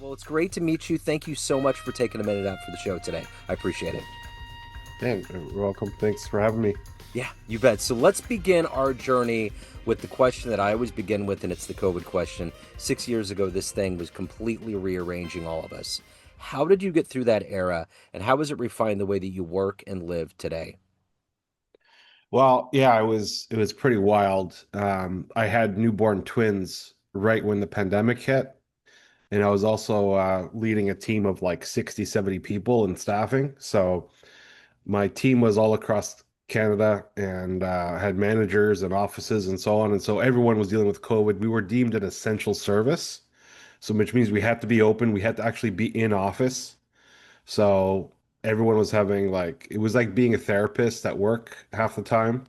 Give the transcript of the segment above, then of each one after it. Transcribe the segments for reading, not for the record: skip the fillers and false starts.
Well, it's great to meet you. Thank you so much for taking a minute out for the show today. I appreciate it. Yeah, you're welcome. Thanks for having me. Yeah, you bet. So let's begin our journey with the question that I always begin with, and it's the COVID question. 6 years ago, this thing was completely rearranging all of us. How did you get through that era, and how has it refined the way that you work and live today? Well, yeah, it was pretty wild. I had newborn twins right when the pandemic hit, and I was also leading a team of like 60, 70 people in staffing. So my team was all across Canada and had managers and offices and so on. And so everyone was dealing with COVID. We were deemed an essential service, so which means we had to be open. We had to actually be in office. So everyone was having like it was like being a therapist at work half the time.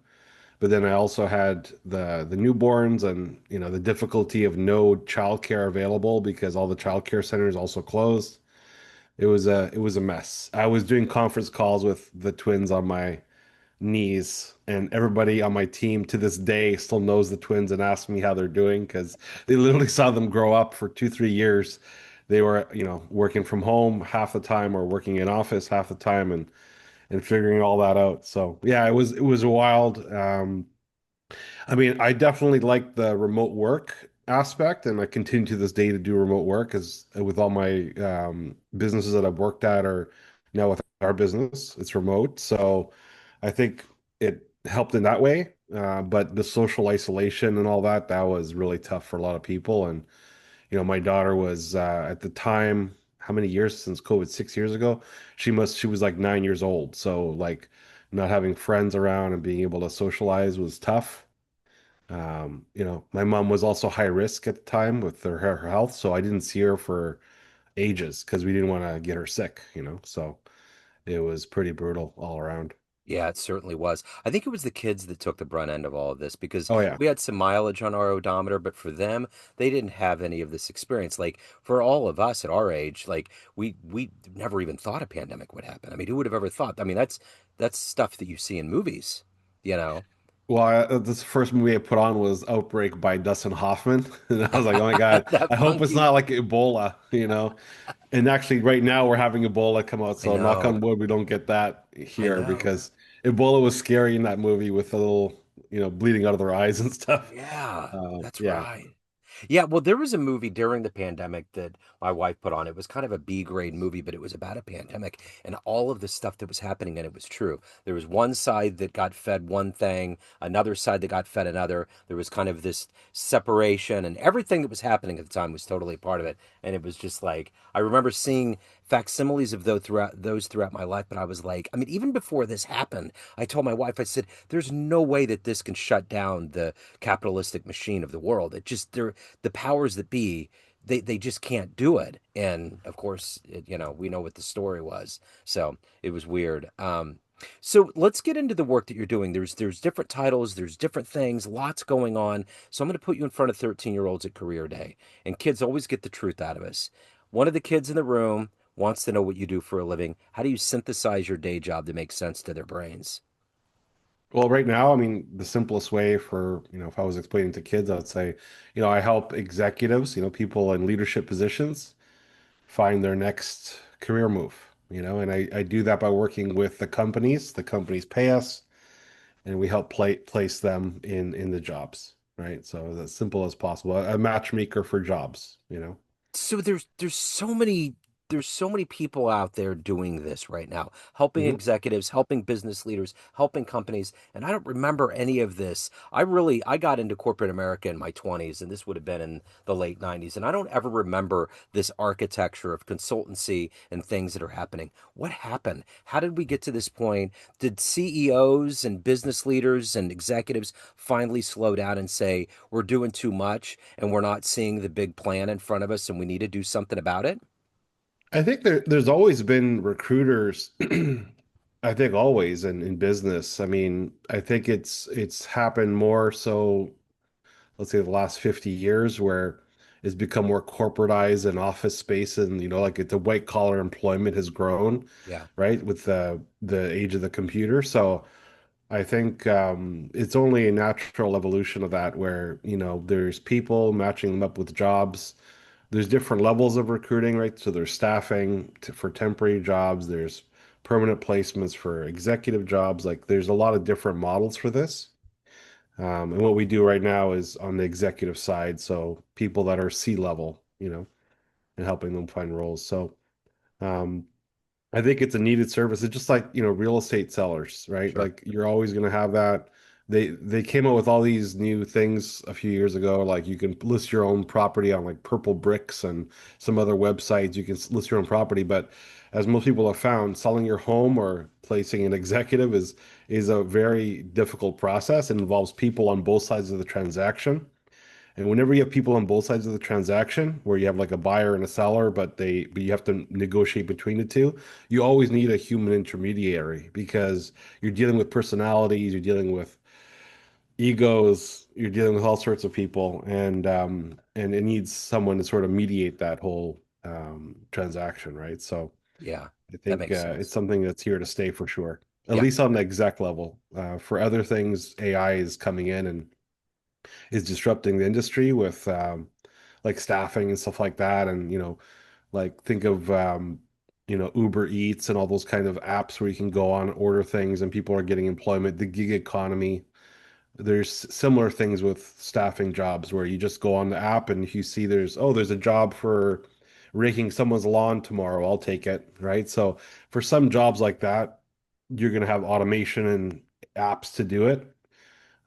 But then I also had the newborns and the difficulty of no childcare available because all the childcare centers also closed. It was a mess. I was doing conference calls with the twins on my knees, and everybody on my team to this day still knows the twins and asks me how they're doing because they literally saw them grow up for 2, 3 years. They were, working from home half the time or working in office half the time and figuring all that out. So yeah, it was a wild. I mean, I definitely like the remote work aspect, and I continue to this day to do remote work as with all my businesses that I've worked at or now with our business, it's remote. So I think it helped in that way. But the social isolation and all that, that was really tough for a lot of people. And, my daughter was at the time, how many years since COVID? 6 years ago? She was like 9 years old. So like not having friends around and being able to socialize was tough. My mom was also high risk at the time with her health, so I didn't see her for ages because we didn't want to get her sick. So it was pretty brutal all around. Yeah, it certainly was. I think it was the kids that took the brunt end of all of this because Oh yeah. we had some mileage on our odometer, but for them, they didn't have any of this experience. Like for all of us at our age, like we never even thought a pandemic would happen. I mean, who would have ever thought? I mean, that's stuff that you see in movies, you know. Well, this first movie I put on was Outbreak by Dustin Hoffman, and I was like, oh my God, That I hope it's monkey. not like Ebola. And actually, right now we're having Ebola come out, I so knock on know. wood, we don't get that I here know. because Ebola was scary in that movie with a little, bleeding out of their eyes and stuff. Yeah, that's Yeah. right. Yeah, well, there was a movie during the pandemic that my wife put on. It was kind of a B grade movie, but it was about a pandemic and all of the stuff that was happening, and it was true. There was one side that got fed one thing, another side that got fed another. There was kind of this separation, and everything that was happening at the time was totally a part of it. And it was just like I remember seeing facsimiles of those throughout my life, but I was like, I mean, even before this happened, I told my wife, I said, "There's no way that this can shut down the capitalistic machine of the world. It just the powers that be, they just can't do it." And of course, we know what the story was. So it was weird. So let's get into the work that you're doing. There's different titles, there's different things, lots going on. So I'm going to put you in front of 13-year-olds at career day. And kids always get the truth out of us. One of the kids in the room wants to know what you do for a living. How do you synthesize your day job to make sense to their brains? Well, right now, I mean, the simplest way for, if I was explaining to kids, I would say, I help executives, people in leadership positions find their next career move, and I do that by working with the companies. The companies pay us and we help place them in the jobs, right? So as simple as possible, a matchmaker for jobs. So there's so many people out there doing this right now, helping Hmm. executives, helping business leaders, helping companies, and I don't remember any of this. I got into corporate America in my 20s, and this would have been in the late 90s, and I don't ever remember this architecture of consultancy and things that are happening. What happened? How did we get to this point? Did CEOs and business leaders and executives finally slow down and say, we're doing too much and we're not seeing the big plan in front of us and we need to do something about it? I think there's always been recruiters. I think always in business. I mean, I think it's happened more so, let's say the last 50 years where it's become more corporatized and office space and like the white collar employment has grown, Yeah. right, with the age of the computer. So I think it's only a natural evolution of that where there's people matching them up with jobs there's different levels of recruiting, right? So there's staffing for temporary jobs, there's permanent placements for executive jobs. Like there's a lot of different models for this. And what we do right now is on the executive side, so people that are C-level, and helping them find roles. So um, I think it's a needed service. It's just like, real estate sellers, right? Sure. Like you're always going to have that. They came out with all these new things a few years ago, like you can list your own property on like Purple Bricks and some other websites. You can list your own property, but as most people have found, selling your home or placing an executive is a very difficult process. It involves people on both sides of the transaction. And whenever you have people on both sides of the transaction, where you have like a buyer and a seller, but you have to negotiate between the two, you always need a human intermediary because you're dealing with personalities, you're dealing with egos, you're dealing with all sorts of people, and it needs someone to sort of mediate that whole transaction, right? So Yeah, I that think makes it's sense. something that's here to stay for sure, at Yeah, least on the exec level. For other things, AI is coming in and is disrupting the industry with like staffing and stuff like that. And, like think of, Uber Eats and all those kind of apps where you can go on, order things, and people are getting employment, the gig economy. There's similar things with staffing jobs where you just go on the app and if you see there's a job for raking someone's lawn tomorrow, I'll take it, right? So for some jobs like that, you're going to have automation and apps to do it.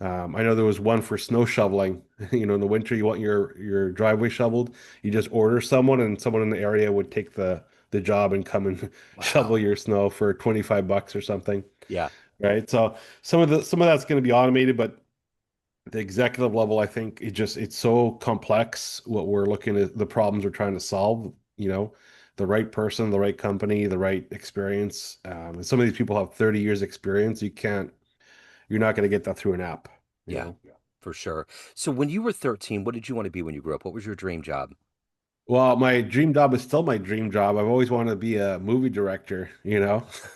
I know there was one for snow shoveling. In the winter, you want your driveway shoveled. You just order someone, and someone in the area would take the job and come and shovel wow. your snow for $25 or something, Yeah, right? So some of that's going to be automated, but the executive level, I think it's so complex. What we're looking at, the problems we're trying to solve. The right person, the right company, the right experience. And some of these people have 30 years experience. You're not going to get that through an app. You yeah, know. for sure. So when you were 13, what did you want to be when you grew up? What was your dream job? Well, my dream job is still my dream job. I've always wanted to be a movie director.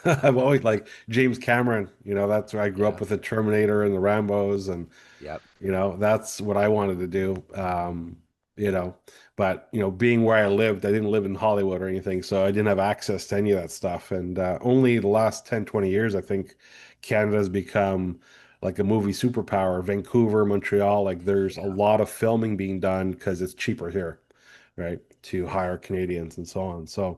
I've always like James Cameron, that's where I grew up Yeah, with the Terminator and the Rambos and yep, that's what I wanted to do. You know, but being where I lived, I didn't live in Hollywood or anything, so I didn't have access to any of that stuff. And only the last 10, 20 years, I think Canada's become like a movie superpower. Vancouver, Montreal, like there's a yeah, lot of filming being done because it's cheaper here, right? To yeah, hire Canadians and so on. So,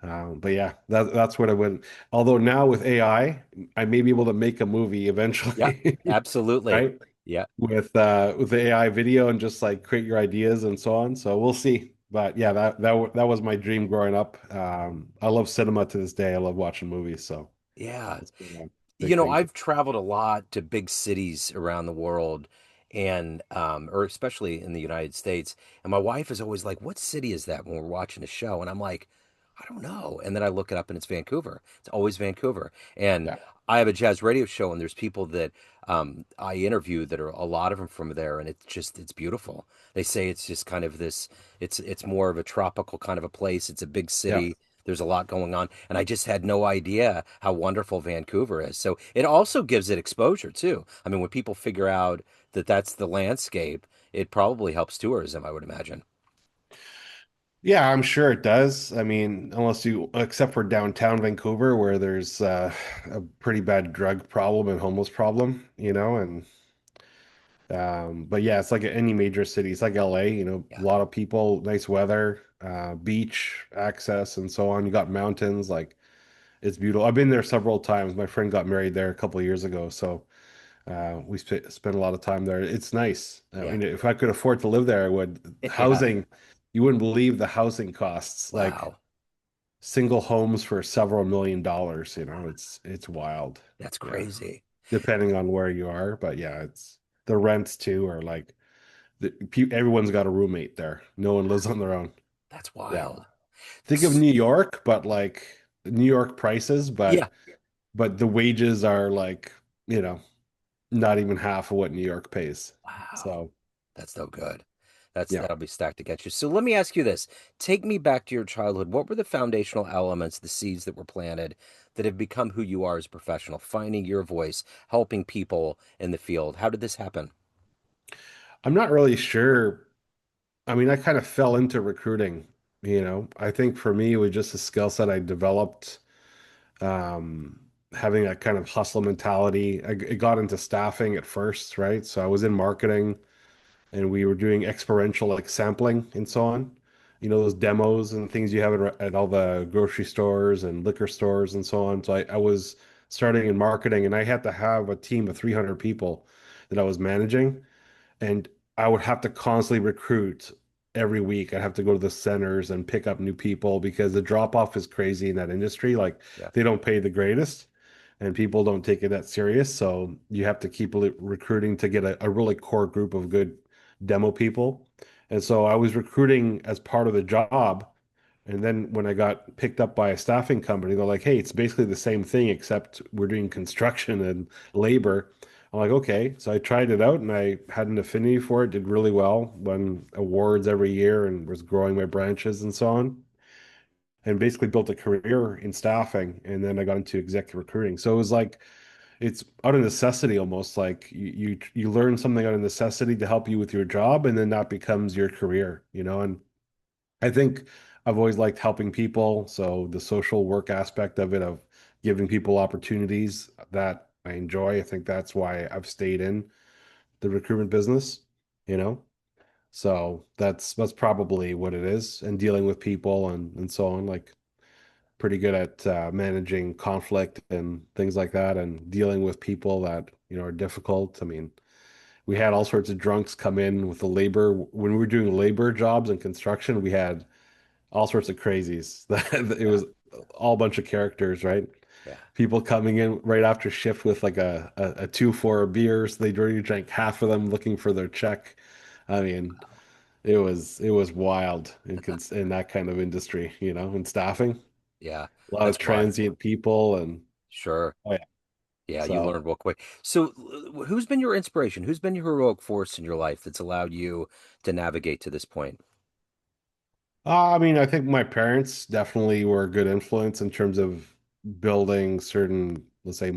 but yeah, that's what I would. Although now with I may be able to make a movie yep, eventually, absolutely. right? Yeah, With the AI video and just like create your ideas and so on. So we'll see. But yeah, that was my dream growing up. I love cinema to this day. I love watching movies. So yeah. it's been a big thing for I've traveled a lot to big cities around the world and or especially in the United States. And my wife is always like, "What city is that?" when we're watching a show. And I'm like, "I don't know." And then I look it up and it's Vancouver. It's always Vancouver. And yeah, I have a jazz radio show and there's people that I interview that are a lot of them from there and it's beautiful. They say it's just kind of this it's more of a tropical kind of a place. It's a big yeah. city. There's a lot going on, and I just had no idea how wonderful Vancouver is. So it also gives it exposure too. I mean, when people figure out that that's the landscape, it probably helps tourism, I would imagine. Yeah, I'm sure it does. I mean, except for downtown Vancouver, where there's a pretty bad drug problem and homeless problem, and but yeah, it's like any major city. It's like LA, a Yeah, lot of people, nice weather, beach access, and so on. You got mountains, like it's beautiful. I've been there several times. My friend got married there a couple of years ago, so we spent a lot of time there. It's nice. I yeah, mean, if I could afford to live there, I would. yeah. Housing, you wouldn't believe the housing costs, like Wow, single homes for several $1 million. It's wild. that's Yeah, crazy. depending on where you are, but yeah, it's the rents too are like everyone's got a roommate there. No one lives on their own. That's Yeah. wild. Think of New York, but like New York prices, Yeah. but the wages are like, not even half of what New York pays. Wow. So, That's no good. yeah. That'll be stacked against you. So let me ask you this. Take me back to your childhood. What were the foundational elements, the seeds that were planted that have become who you are as a professional, finding your voice, helping people in the field? How did this happen? I'm not really sure. I mean, I kind of fell into recruiting, you know. I think for me, it was just a skill set I developed, um, having that kind of hustle mentality. I got into staffing at first, right? So I was in marketing and we were doing experiential like sampling and so on. You know, those demos and things you have at all the grocery stores and liquor stores and so on. So I was starting in marketing and I had to have a team of 300 people that I was managing. And I would have to constantly recruit every week. I'd have to go to the centers and pick up new people because the drop off is crazy in that industry. Like Yeah, they don't pay the greatest and people don't take it that serious. So you have to keep recruiting to get a really core group of good demo people. And so I was recruiting as part of the job. And then when I got picked up by a staffing company, they're like, hey, it's basically the same thing, except we're doing construction and labor. I'm like, okay. So I tried it out and I had an affinity for it, did really well, won awards every year and was growing my branches and so on. And basically built a career in staffing. And then I got into executive recruiting. So it was like, it's out of necessity almost like you learn something out of necessity to help you with your job, and then that becomes your career, you know. And I think I've always liked helping people. So the social work aspect of it, of giving people opportunities that I enjoy, I think that's why I've stayed in the recruitment business, you know? So that's probably what it is. And dealing with people and so on, like pretty good at managing conflict and things like that and dealing with people that, you know, are difficult. I mean, we had all sorts of drunks come in with the labor. When we were doing labor jobs and construction, we had all sorts of crazies. It yeah, was all bunch of characters, right? yeah. People coming in right after shift with like a 2 for beers. They'd already drank half of them looking for their check. I mean, it was wild in that kind of industry, you know, in staffing. Yeah, A lot of that's why. transient people and Sure. oh yeah. Yeah, you So learn real quick. So, who's been your inspiration? Who's been your heroic force in your life that's allowed you to navigate to this point? I mean, I think my parents definitely were a good influence in terms of building certain, let's say, the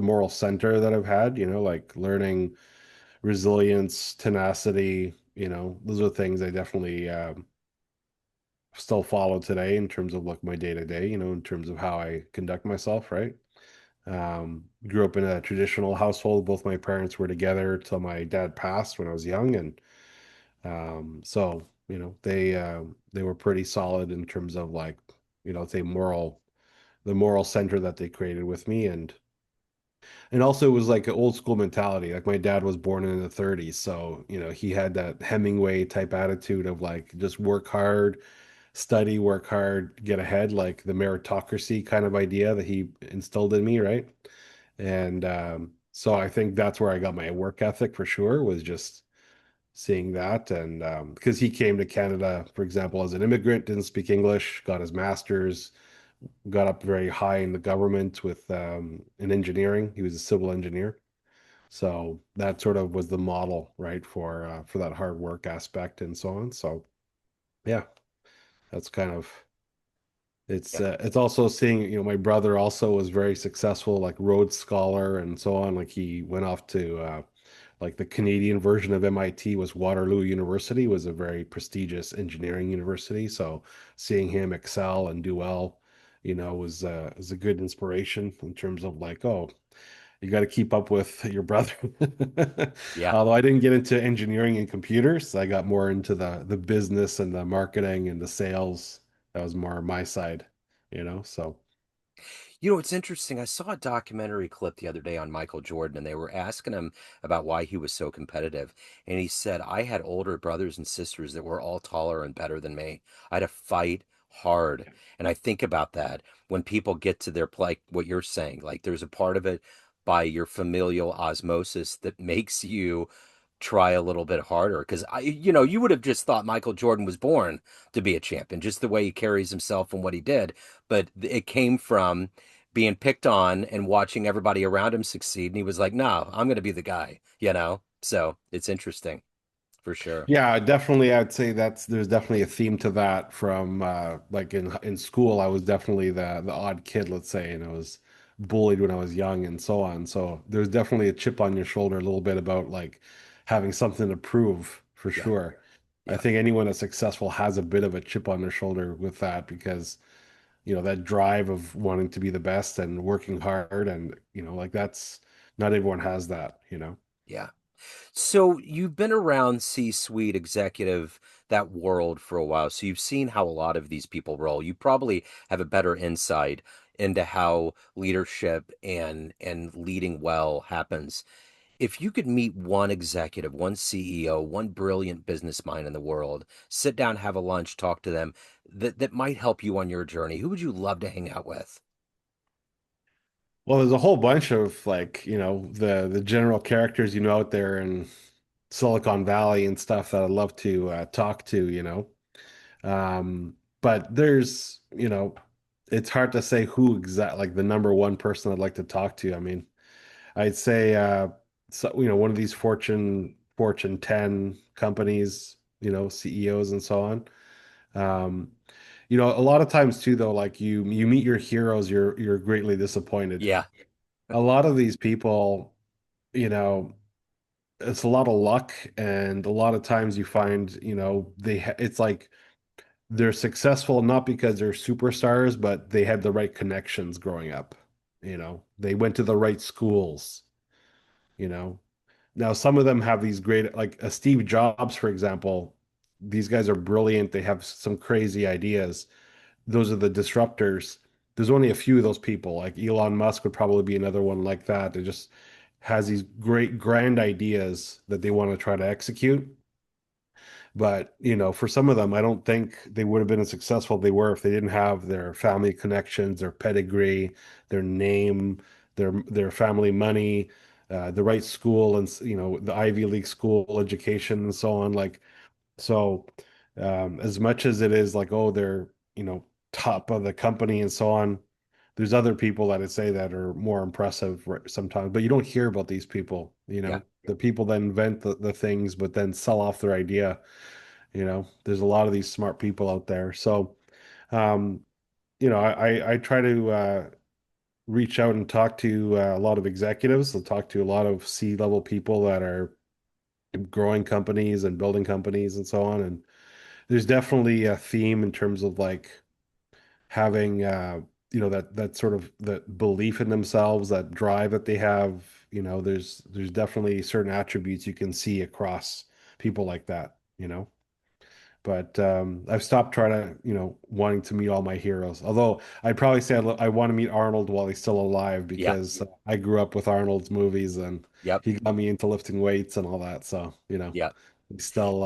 moral center that I've had, you know, like learning resilience, tenacity, you know, those are things I definitely still follow today in terms of like my day to day, you know, in terms of how I conduct myself, right? Grew up in a traditional household. Both my parents were together till my dad passed when I was young, and so you know they were pretty solid in terms of like you know say the moral center that they created with me, and also it was like an old school mentality. Like my dad was born in the 30s, so you know he had that Hemingway type attitude of like just work hard, study, work hard, get ahead, like the meritocracy kind of idea that he instilled in me, right? And so I think that's where I got my work ethic for sure, was just seeing that. And because he came to Canada, for example, as an immigrant, didn't speak English, got his master's, got up very high in the government with in engineering. He was a civil engineer. So that sort of was the model, right, for that hard work aspect and so on. So yeah, that's kind of Yeah. it's also seeing, you know, my brother also was very successful, like Rhodes Scholar and so on. Like he went off to like the Canadian version of MIT was Waterloo University, was a very prestigious engineering university. So seeing him excel and do well, you know, was a good inspiration in terms of like, oh, you got to keep up with your brother. Yeah. Although I didn't get into engineering and computers, I got more into the business and the marketing and the sales. That was more my side, you know. So You know, it's interesting. I saw a documentary clip the other day on Michael Jordan, and they were asking him about why he was so competitive. And he said, I had older brothers and sisters that were all taller and better than me. I had to fight hard. And I think about that when people get to their, like what you're saying, like there's a part of it by your familial osmosis that makes you try a little bit harder because you would have just thought Michael Jordan was born to be a champion, just the way he carries himself and what he did. But it came from being picked on and watching everybody around him succeed. And he was like, no, I'm going to be the guy, you know? So it's interesting for sure. yeah, definitely I'd say there's definitely a theme to that from like in school I was definitely the odd kid, let's say, and I was bullied when I was young and so on. So there's definitely a chip on your shoulder a little bit about like having something to prove for Yeah. sure. I Yeah. think anyone that's successful has a bit of a chip on their shoulder with that because, that drive of wanting to be the best and working hard and, like that's not everyone has that. Yeah. So you've been around C-suite executive, that world for a while. So you've seen how a lot of these people roll. You probably have a better insight into how leadership and leading well happens. If you could meet one executive, one CEO, one brilliant business mind in the world, sit down, have a lunch, talk to them, that might help you on your journey, who would you love to hang out with? Well, there's a whole bunch of like, the general characters out there in Silicon Valley and stuff that I'd love to talk to. But it's hard to say who like the number one person I'd like to talk to. I mean, I'd say one of these Fortune 10 companies, CEOs and so on. Um, a lot of times too, though, like you meet your heroes, you're greatly disappointed. Yeah, A lot of these people, you know, it's a lot of luck, and a lot of times you find, it's like they're successful not because they're superstars, but they had the right connections growing up. They went to the right schools, you know. Now, some of them have these great, like a Steve Jobs, for example. These guys are brilliant. They have some crazy ideas. Those are the disruptors. There's only a few of those people. Like Elon Musk would probably be another one like that. That just has these great grand ideas that they want to try to execute. But, for some of them, I don't think they would have been as successful they were if they didn't have their family connections, their pedigree, their name, their family money, the right school, and the Ivy League school education and so on. Like so, as much as it is like, oh, they're, top of the company and so on, there's other people that I'd say that are more impressive sometimes, but you don't hear about these people, yeah, the people that invent the things, but then sell off their idea. There's a lot of these smart people out there. So, um, I try to reach out and talk to a lot of executives. I'll talk to a lot of C-level people that are growing companies and building companies and so on. And there's definitely a theme in terms of like having that sort of the belief in themselves, that drive that they have. There's definitely certain attributes you can see across people like that. But I've stopped trying to, wanting to meet all my heroes. Although I'd probably say I want to meet Arnold while he's still alive yeah, because I grew up with Arnold's movies and yep, he got me into lifting weights and all that. So, yeah. he's still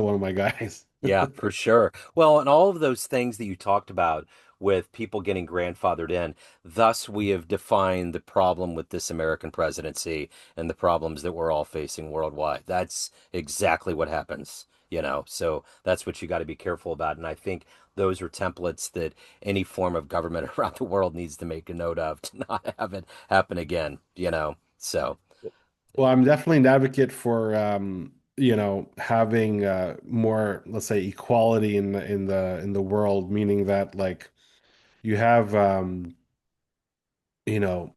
one of my guys. Yeah, for sure. Well, and all of those things that you talked about with people getting grandfathered in, thus we have defined the problem with this American presidency and the problems that we're all facing worldwide. That's exactly what happens, So that's what you got to be careful about. And I think those are templates that any form of government around the world needs to make a note of to not have it happen again. So, Well, I'm definitely an advocate for having more, let's say, equality in the world, meaning that like you have you know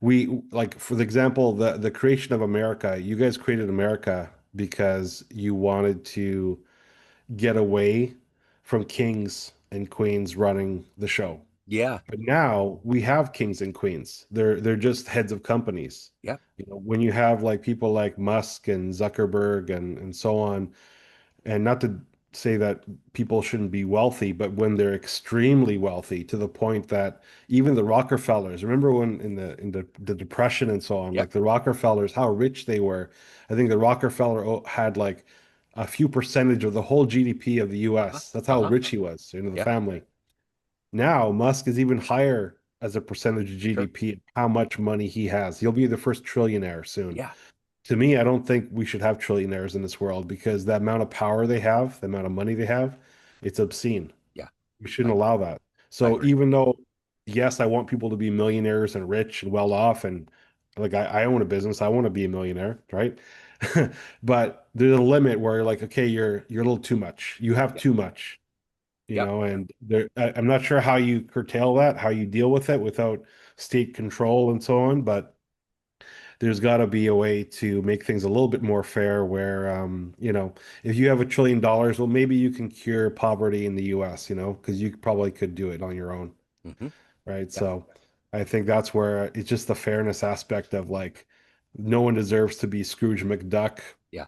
we like for the example the creation of America. You guys created America because you wanted to get away from kings and queens running the show. yeah, But now we have kings and queens. They're just heads of companies. yeah, When you have like people like Musk and Zuckerberg and so on, and not to say that people shouldn't be wealthy, but when they're extremely wealthy to the point that even the Rockefellers, remember when in the Depression and so on, yeah, like the Rockefellers, how rich they were. I think the Rockefeller had like a few percentage of the whole GDP of the uh-huh, US. That's how uh-huh, rich he was, the yeah, family. Now Musk is even higher as a percentage of sure, GDP, how much money he has. He'll be the first trillionaire soon. yeah, To me, I don't think we should have trillionaires in this world because the amount of power they have, the amount of money they have, it's obscene. yeah, We I shouldn't agree. allow that. I So agree. even though, yes, I want people to be millionaires and rich and well off, and like I own a business, I want to be a millionaire, right? But there's a limit where you're like, okay, you're a little too much. You have Yep, too much, yep, and I'm not sure how you curtail that, how you deal with it without state control and so on, but there's got to be a way to make things a little bit more fair where, if you have $1 trillion, well, maybe you can cure poverty in the US, because you probably could do it on your own, Hmm. right? Yeah. So I think that's where it's just the fairness aspect of like, no one deserves to be Scrooge McDuck, Yeah.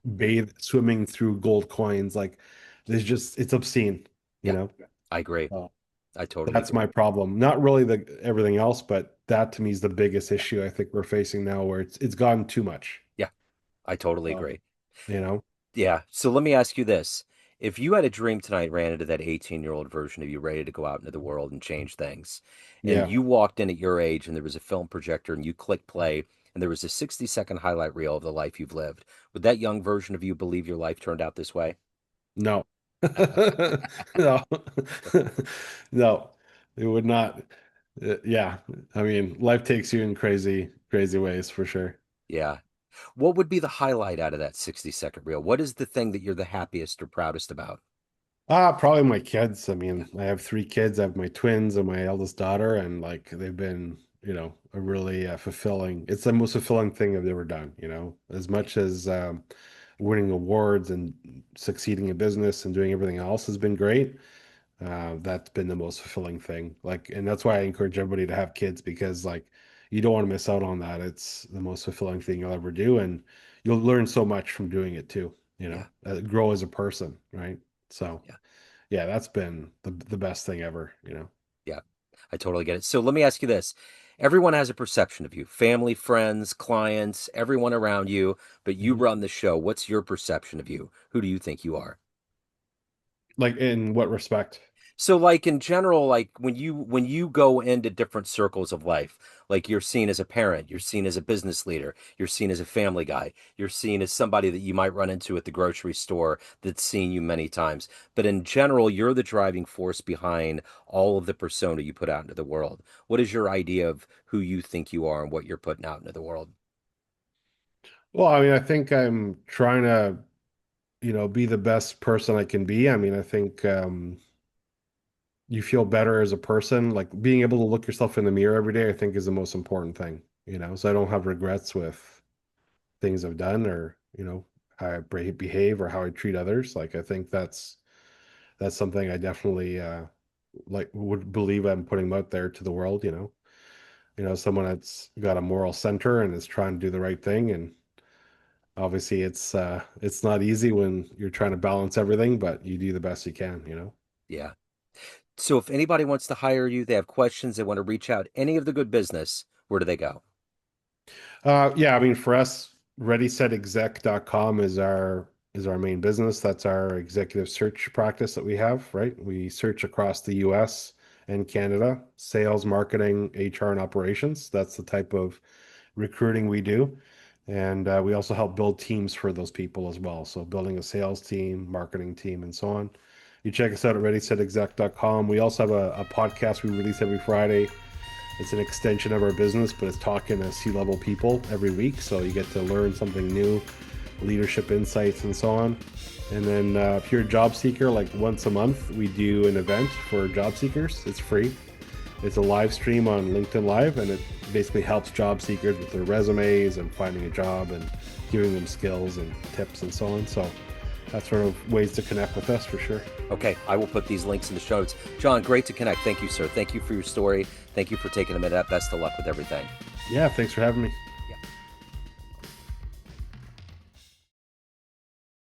swimming through gold coins. Like, it's obscene, you Yeah. know? I agree. So I totally that's agree. my problem. Not really the everything else, but that to me is the biggest issue I think we're facing now, where it's gotten too much. Yeah. I totally So, agree. you know, Yeah. So let me ask you this. If you had a dream tonight, ran into that 18-year-old version of you ready to go out into the world and change things, and yeah, you walked in at your age and there was a film projector and you clicked play and there was a 60-second highlight reel of the life you've lived, would that young version of you believe your life turned out this way? no, no, no, it would not. Yeah, I mean, life takes you in crazy, crazy ways for sure. Yeah. What would be the highlight out of that 60-second reel? What is the thing that you're the happiest or proudest about? Probably my kids. I Yeah. mean, I have three kids. I have my twins and my eldest daughter, and like they've been, a really fulfilling. It's the most fulfilling thing I've ever done. As Yeah. much as winning awards and succeeding in business and doing everything else has been great. That's been the most fulfilling thing. Like, and that's why I encourage everybody to have kids because like you don't want to miss out on that. It's the most fulfilling thing you'll ever do, and you'll learn so much from doing it too. Yeah. Grow as a person, right? So. Yeah. Yeah, that's been the best thing ever. Yeah. I totally get it. So let me ask you this. Everyone has a perception of you, family, friends, clients, everyone around you, but you Mhm. run the show. What's your perception of you? Who do you think you are? Like in what respect? So like in general, like when you go into different circles of life, like you're seen as a parent, you're seen as a business leader, you're seen as a family guy, you're seen as somebody that you might run into at the grocery store that's seen you many times. But in general, you're the driving force behind all of the persona you put out into the world. What is your idea of who you think you are and what you're putting out into the world? Well, I mean, I think I'm trying to, be the best person I can be. I mean, I think you feel better as a person. Like being able to look yourself in the mirror every day, I think is the most important thing. So I don't have regrets with things I've done or, how I behave or how I treat others. Like I think that's something I definitely like would believe I'm putting out there to the world. Someone that's got a moral center and is trying to do the right thing. And obviously it's not easy when you're trying to balance everything, but you do the best you can. Yeah. So if anybody wants to hire you, they have questions, they want to reach out, any of the good business, where do they go? Yeah, I mean for us, readysetexec.com is our main business. That's our executive search practice that we have, right? We search across the US and Canada, sales, marketing, HR, and operations. That's the type of recruiting we do. And we also help build teams for those people as well. So building a sales team, marketing team, and so on. You check us out at readysetexec.com. We also have a podcast we release every Friday. It's an extension of our business, but it's talking to C-level people every week. So you get to learn something new, leadership insights, and so on. And then if you're a job seeker, like once a month, we do an event for job seekers. It's free. It's a live stream on LinkedIn Live, and it basically helps job seekers with their resumes and finding a job and giving them skills and tips and so on. So that's sort of ways to connect with us for sure. Okay, I will put these links in the show notes. John, great to connect. Thank you, sir. Thank you for your story. Thank you for taking a minute. Best of luck with everything. Yeah, thanks for having me.